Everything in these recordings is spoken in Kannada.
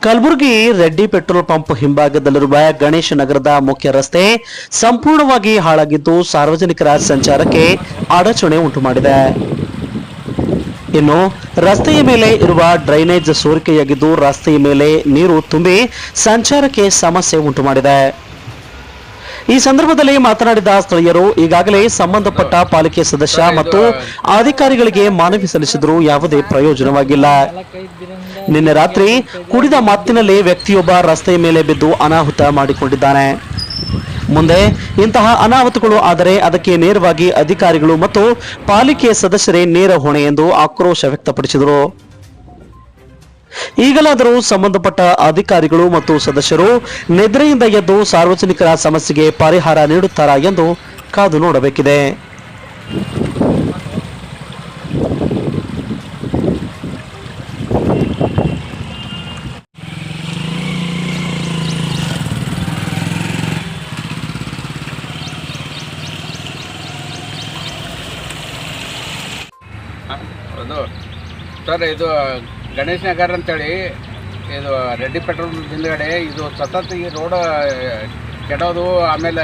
ಕಲಬುರಗಿ ರೆಡ್ಡಿ ಪೆಟ್ರೋಲ್ ಪಂಪ್ ಹಿಂಭಾಗದಲ್ಲಿರುವ ಗಣೇಶ ನಗರದ ಮುಖ್ಯ ರಸ್ತೆ ಸಂಪೂರ್ಣವಾಗಿ ಹಾಳಾಗಿದ್ದು ಸಾರ್ವಜನಿಕರ ಸಂಚಾರಕ್ಕೆ ಅಡಚಣೆ ಉಂಟುಮಾಡಿದೆ. ಇನ್ನು ರಸ್ತೆಯ ಮೇಲೆ ಇರುವ ಡ್ರೈನೇಜ್ ಸೋರಿಕೆಯಾಗಿದ್ದು ರಸ್ತೆಯ ಮೇಲೆ ನೀರು ತುಂಬಿ ಸಂಚಾರಕ್ಕೆ ಸಮಸ್ಯೆ ಉಂಟುಮಾಡಿದೆ. ಈ ಸಂದರ್ಭದಲ್ಲಿ ಮಾತನಾಡಿದ ಸ್ಥಳೀಯರು ಈಗಾಗಲೇ ಸಂಬಂಧಪಟ್ಟ ಪಾಲಿಕೆ ಸದಸ್ಯ ಮತ್ತು ಅಧಿಕಾರಿಗಳಿಗೆ ಮನವಿ ಸಲ್ಲಿಸಿದರೂ ಯಾವುದೇ ಪ್ರಯೋಜನವಾಗಿಲ್ಲ. ನಿನ್ನೆ ರಾತ್ರಿ ಕುಡಿದ ಮತ್ತಿನಲ್ಲಿ ವ್ಯಕ್ತಿಯೊಬ್ಬ ರಸ್ತೆಯ ಮೇಲೆ ಬಿದ್ದು ಅನಾಹುತ ಮಾಡಿಕೊಂಡಿದ್ದಾನೆ. ಮುಂದೆ ಇಂತಹ ಅನಾಹುತಗಳು ಆದರೆ ಅದಕ್ಕೆ ನೇರವಾಗಿ ಅಧಿಕಾರಿಗಳು ಮತ್ತು ಪಾಲಿಕೆ ಸದಸ್ಯರೇ ನೇರ ಹೊಣೆ ಎಂದು ಆಕ್ರೋಶ ವ್ಯಕ್ತಪಡಿಸಿದರು. ಈಗಲಾದರೂ ಸಂಬಂಧಪಟ್ಟ ಅಧಿಕಾರಿಗಳು ಮತ್ತು ಸದಸ್ಯರು ನಿದ್ರೆಯಿಂದ ಎದ್ದು ಸಾರ್ವಜನಿಕರ ಸಮಸ್ಯೆಗೆ ಪರಿಹಾರ ನೀಡುತ್ತಾರಾ ಎಂದು ಕಾದು ನೋಡಬೇಕಿದೆ. ಸರ್, ಇದು ಗಣೇಶ್ ನಗರ್ ಅಂತೇಳಿ ಇದು ರೆಡ್ಡಿ ಪೆಟ್ರೋಲ್ ಹಿಂದ್ಗಡೆ ಇದು ಸತತ ಈ ರೋಡ್ ಕೆಡೋದು. ಆಮೇಲೆ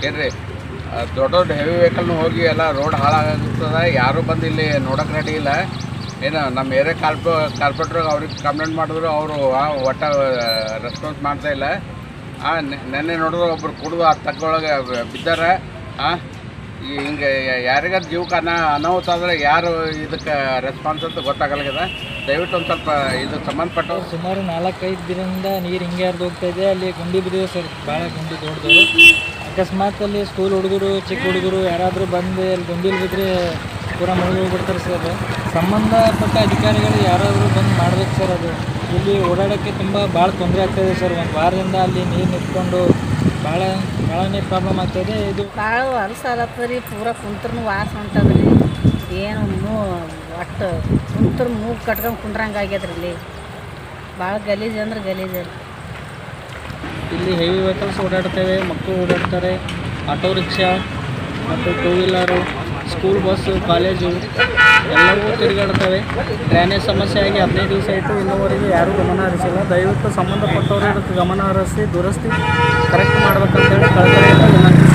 ಏನ್ರಿ ದೊಡ್ಡ ದೊಡ್ಡ ಹೆವಿ ವೆಹಿಕಲ್ನು ಹೋಗಿ ಎಲ್ಲ ರೋಡ್ ಹಾಳಾಗುತ್ತದೆ. ಯಾರೂ ಬಂದು ಇಲ್ಲಿ ನೋಡೋಕೆ ರೆಡಿ ಇಲ್ಲ. ಏನು ನಮ್ಮ ಏರಿಯಾ ಕಾರ್ಪೊರೇಟ್ರಿಗೆ ಅವ್ರಿಗೆ ಕಂಪ್ಲೇಂಟ್ ಮಾಡಿದ್ರು, ಅವರು ಒಟ್ಟ ರೆಸ್ಪಾನ್ಸ್ ಮಾಡ್ತಾಯಿಲ್ಲ. ನೆನ್ನೆ ನೋಡಿದ್ರು ಒಬ್ರು ಕುಡಿದು ಆ ತಗ್ಗೊಳಗೆ ಬಿದ್ದಾರೆ. ಹಿಂಗೆ ಯಾರಿಗಾರು ಜೀವಕ್ಕೆ ಅನಾಹುತ ಆದರೆ ಯಾರು ಇದಕ್ಕೆ ರೆಸ್ಪಾನ್ಸ್ ಅಂತ ಗೊತ್ತಾಗಲ್ಲಾಗಿದೆ. ದಯವಿಟ್ಟು ಒಂದು ಸ್ವಲ್ಪ ಇದು ಸಂಬಂಧಪಟ್ಟು ಸುಮಾರು 4-5 ದಿನದಿಂದ ನೀರು ಹಿಂಗೆ ಹರಿದು ಹೋಗ್ತಾ ಇದೆ. ಅಲ್ಲಿ ಗುಂಡಿ ಬಿದ್ದಿದೆ ಸರ್, ಭಾಳ ಗುಂಡಿ ದೊಡ್ಡದು. ಅಕಸ್ಮಾತ್ ಅಲ್ಲಿ ಸ್ಕೂಲ್ ಹುಡುಗರು, ಚಿಕ್ಕ ಹುಡುಗರು ಯಾರಾದರೂ ಬಂದು ಅಲ್ಲಿ ಗುಂಡಿಲಿ ಬಿದ್ದರೆ ಪೂರ ಮುಳುಗಿ ಹೋಗ್ಬಿಡ್ತಾರೆ ಸರ್. ಸಂಬಂಧಪಟ್ಟ ಅಧಿಕಾರಿಗಳು ಯಾರಾದರೂ ಬಂದು ಮಾಡ್ಬೇಕು ಸರ್. ಅದು ಇಲ್ಲಿ ಓಡಾಡೋಕ್ಕೆ ಭಾಳ ತೊಂದರೆ ಆಗ್ತಾಯಿದೆ ಸರ್. ಒಂದು ವಾರದಿಂದ ಅಲ್ಲಿ ನೀರು ನಿಂತ್ಕೊಂಡು ಭಾಳನೇ ಪ್ರಾಬ್ಲಮ್ ಆಗ್ತಾಯಿದೆ. ಇದು ಭಾಳ ಹೊಲಸಾಲತ್ತದ ರೀ. ಪೂರ ಕುಂತ್ರೂ ವಾಸ ಹೊಂಟದ್ರಿ. ಏನು ಒಟ್ಟು ಕುಂತ್ರು ಮೂಗು ಕಟ್ಕೊಂಡು ಕುಂಡ್ರಂಗೆ ಆಗ್ಯದ್ರಿ. ಇಲ್ಲಿ ಭಾಳ ಗಲೀಜು ಅಂದ್ರೆ ಗಲೀಜು. ಇಲ್ಲಿ ಹೆವಿ ವೆಹಿಕಲ್ಸ್ ಓಡಾಡ್ತೇವೆ, ಮಕ್ಕಳು ಓಡಾಡ್ತಾರೆ, ಆಟೋ ರಿಕ್ಷಾ ಮತ್ತು two wheeler, school bus, college ಎಲ್ಲವೂ ತಿರುಗಾಡ್ತವೆ. ಡ್ರೈನೇಜ್ ಸಮಸ್ಯೆ ಆಗಿ 15 ದಿವಸ ಆಯಿತು, ಇನ್ನೂವರೆಗೆ ಯಾರೂ ಗಮನ ಹರಿಸಿಲ್ಲ. ದಯವಿಟ್ಟು ಸಂಬಂಧಪಟ್ಟವರು ಇದಕ್ಕೆ ಗಮನ ಹರಿಸಿ ದುರಸ್ತಿ ಕರೆಕ್ಟ್ ಮಾಡ್ಬೇಕಂತೇಳಿ ಕಳಕಳಿಯಿಂದ ವಿನಂತಿಸಿ